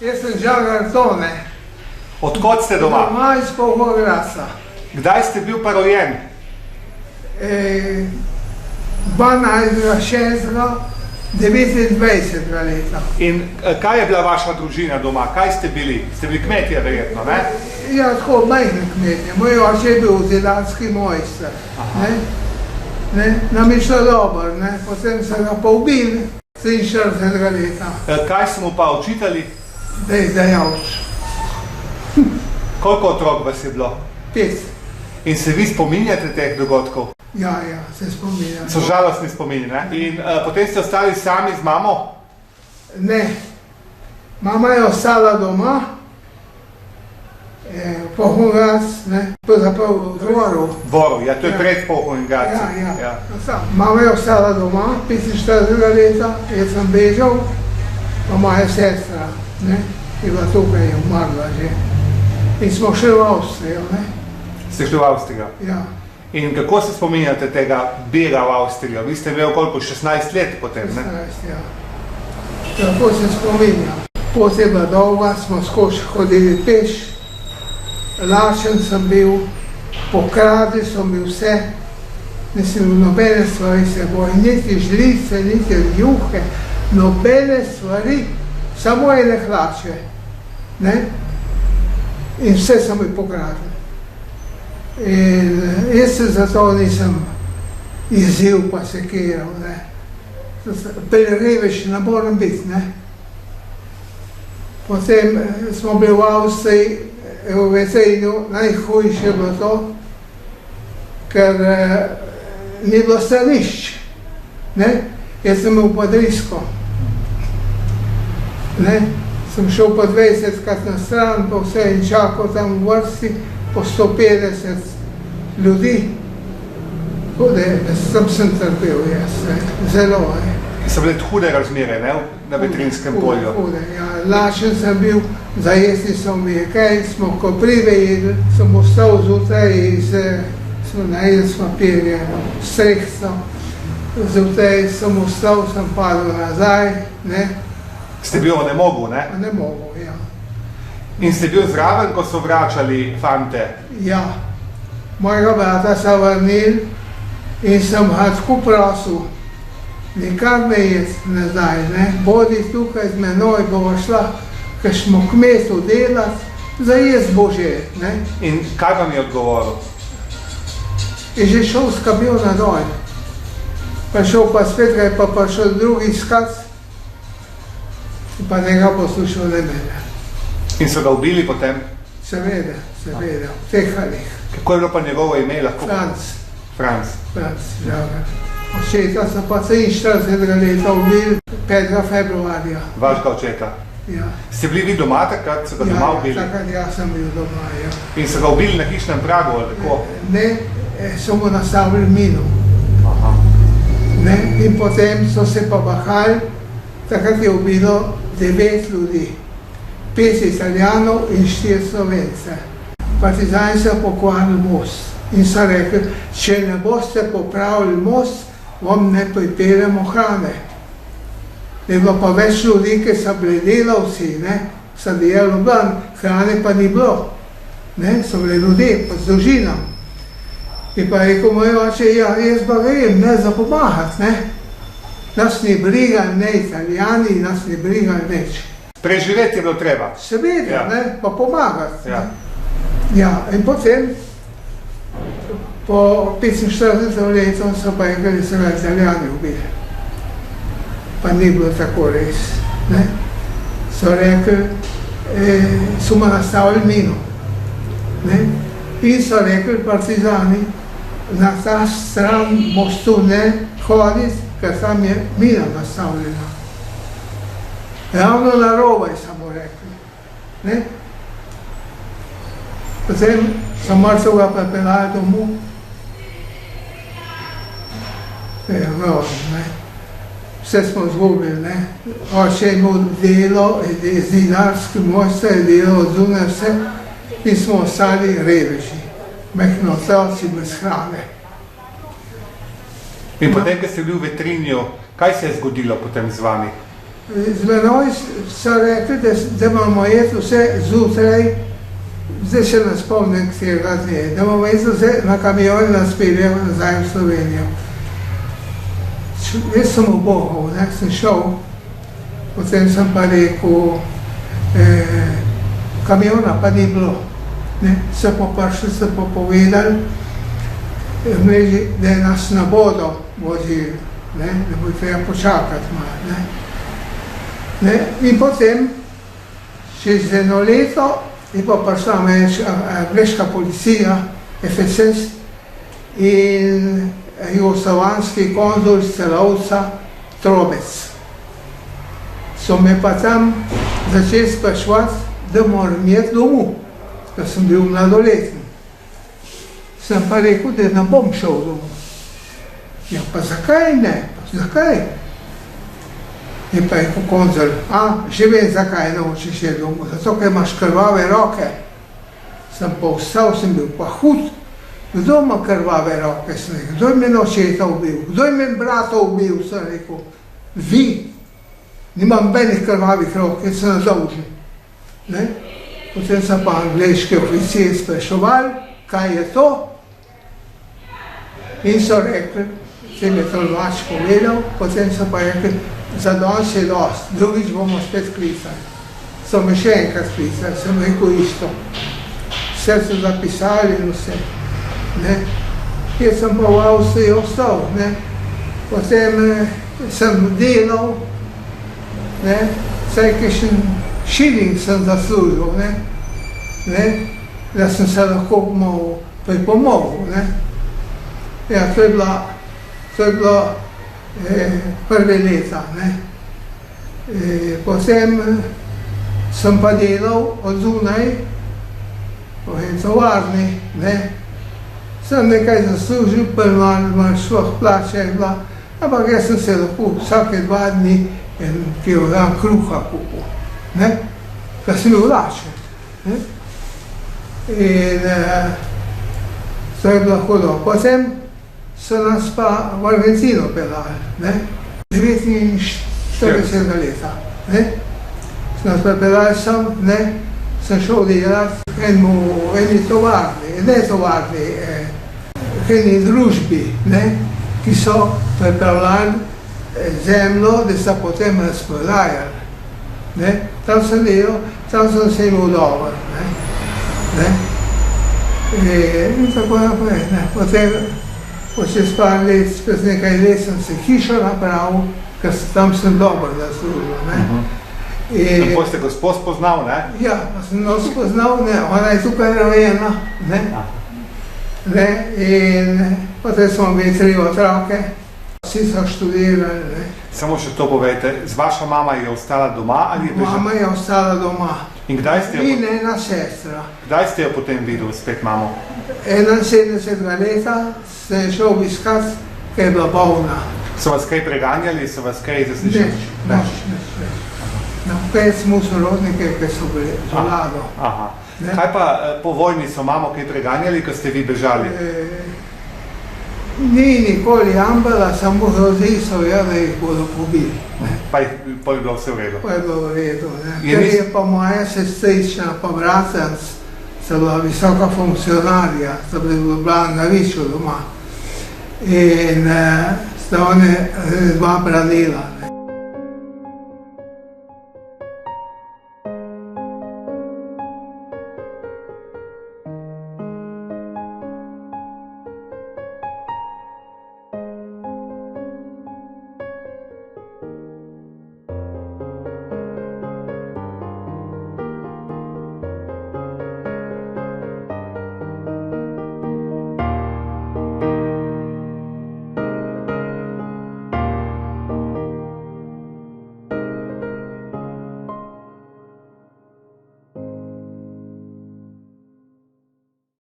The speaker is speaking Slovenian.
Jaz sem Žagar Tone. Odkot ste doma? Doma iz Polhograsa. Kdaj ste bil pa rojen? 12.6.29 leta. In kaj je bila vaša družina doma? Kaj ste bili? Ste bili kmetje verjetno, ne? Ja, tako majhne kmetje. Moj oče je bil zidarski mojster. Nam je šlo dobro, potem so ga pa ubili 43 leta. Kaj so mu pa učitali? Da je zdajavč. Koliko otrok vas je bilo? 5. In se vi spominjate teh dogodkov? Ja, se spominjam. So žalostni spomini, ne? In potem ste ostali sami z mamo? Ne. Mama je ostala doma, Polhogras, pravzaprav v Dvoru. Dvoru, ja, to je pred Polhogradcem. Ja. Mama je ostala doma, 45 leta, jaz sem bežal, pa moja sestra, je bila tukaj, je umrla že. In smo šli v Avstrijo, Ste šli v Avstrijo? Ja. In kako se spominjate tega bega v Avstrijo? Vi ste imeli koliko, 16 let potem, ne? 16, ja. Tako se spominjam. Pot je bila dolga, smo skozi hodili peš, lačen sem bil, pokradli so mi vse, nisem nobene stvari se bojil, niti žlice, niti juhe, nobene stvari, samo ene hlače, in vse so mi pokradli. In jaz se zato nisem izziv pa sekiral, Revež ne moram biti, Potem smo bili v Avstriji, v Veselju, najhujše je bilo to, ker ni bilo stališč, Jaz sem imel podrisko, Sem šel po 20krat na stran, pa vse in čakal tam v vrsti, po 150 ljudi, sem trpel jaz, zelo. So bile hude razmere, na Vetrinskem polju? Hude, ja. Lačen sem bil, zajesti so mi kaj, smo ko jedli, sem ostal zjutraj, smo najedli smo pirje, strehco, zjutraj sem ostal, sem padel nazaj, Ste bil onemogel, ne? Onemogel, ja. In ste bil zraven, ko so vračali fante? Ja. Mojega brata so vrnili in sem ga tako prosil, nikar ne jaz nazaj, bodi tukaj z menoj, bova šla, ker smo kmetu delati, za jaz Bože, In kaj vam je odgovoril? Je že šel s kamiona dol, pa šel pa spet, ga je pa prišel drugi iskat, pa ne ga poslušal ne mene. In so ga ubili potem? Seveda, v tehalih. Kako je bilo pa njegovo ime lahko? Franc, Žagar. Očeta so pa 43 leta ubili 5. februarja. Vašega očeta? Ja. Ste bili vi doma takrat, so ga doma ubili? Ja, takrat jaz sem bil doma, ja. In so ga ubili na hišnem pragu, ali tako? Ne, so mu nastavili mino. In potem so se pa bahali, takrat je ubilo 9 ljudi. 5 Italijanov in 4 Slovence. Partizani so pokvarili most in so rekli, če ne boste popravili most, vam ne pripeljemo hrane. Je bilo pa več ljudi, ki so bili delavci, so delali ven, hrane pa ni bilo. So bili ljudje, pa z družinam. In pa rekel moj oče, jaz pa grem, za pomagati, Nas ni brigali, ne Italijani, nas ni brigali nič. Preživeti je bilo treba. Seveda, pa pomagati. Ja, in potem, po 45 letom so pa rekli, so ga Italijani ubili. Pa ni bilo tako res. So rekli, so mu nastavili mino. In so rekli partizani, na ta stran mostu ne hoditi, ker tam je mina nastavljena. Ravno narobe so mu rekli. Potem so mrtvega pripeljali domov. Vse smo izgubili, Oče je imel delo, zidarski mojster je delal od zunaj vse in smo ostali reveži, majhni otroci bez hrane. In potem, ko ste bili v Vetrinju, kaj se je zgodilo potem z vami? Z menoj so rekli, da moramo jeti vse zjutraj, zdaj še ne spomnim tega dne, da moramo jeti vse na kamion in nas peljejo nazaj v Slovenijo. Jaz sem obohal, sem šel, potem sem pa rekel, kamiona pa ni bilo. So pa prišli, so pa povedali, da nas ne bodo vozili, da bo treba počakati malo. In potem, čez eno leto, je pa prišla angleška policija, FSS in jugoslovanski konzul iz Celovca, Trobec. So me pa tam začeli spraševati, da moram jeti domov, ker sem bil mladoleten. Sem pa rekel, da ne bom šel domov. Ja, pa zakaj ne? Zakaj? Je pa rekel konzul, že vem, zakaj ne hočeš jeti domov, zato, ker imaš krvave roke. Sem pa vstal, sem bil pa hud. Kdo ima krvave roke, sem rekel, kdo je mene očeta ubil, kdo je mene brata ubil, sem rekel, vi. Nimam benih krvavih rok, ker sem nedolžen. Potem sem pa angleške oficije spraševali, kaj je to. In so rekli, sem je tolmač povedal, potem so pa rekli, za danes je dost, drugič bomo spet klicali. So me še enkrat klicali, sem rekel isto. Vse so zapisali in vse. Jaz sem pa v Avstriji ostal. Potem sem delal, vsaj kakšen šiling sem zaslužil, da sem se lahko pripomogel. Ja, to je bilo prve leta. Potem sem pa delal od zunaj v tovarni, sem nekaj zaslužil, malo šloh plača je bila, ampak jaz sem se lahko vsake 2 dni en kilogram kruha kupil, ker sem bil lačen. In to je bilo hudo. Potem so nas pa v Argentino pelali, 49 leta. So nas pa pelali sem šel delati v eni tovarni, v eni družbi, ki so prepravljali zemljo, da so potem razprodajali. Tam sem delal, tam sem se imel dobro. In tako naprej. Potem, čez par let, čez nekaj let sem se hišo napravil, ker tam sem dobro zaslužil. In potem ste gospod spoznal, ne? Ja, pa sem jo spoznal, ona je tukaj rojena. In potem smo bili 3 otroke, vsi so študirali. Samo še to povejte, vaša mama je ostala doma ali je bežala? Mama je ostala doma. In kdaj ste jo... In ena sestra. Kdaj ste jo potem videli spet mamo? 71 leta sem šel obiskat, ker je bila bolna. So vas kaj preganjali, so vas kaj zaslišali? Ne. Kaj smo sorodnike, ki so bili z vlado. Kaj pa po vojni so mamo kaj preganjali, ko ste vi bežali? Ni nikoli ambala, samo grozili so, da jih bodo pobili. Pa je bilo vse v redu? Pa je bilo v redu. Ker je pa moja sestrična, pa bratanc, sta bila visoka funkcionarja, sta bila na Viču doma. In sta one 2 branila.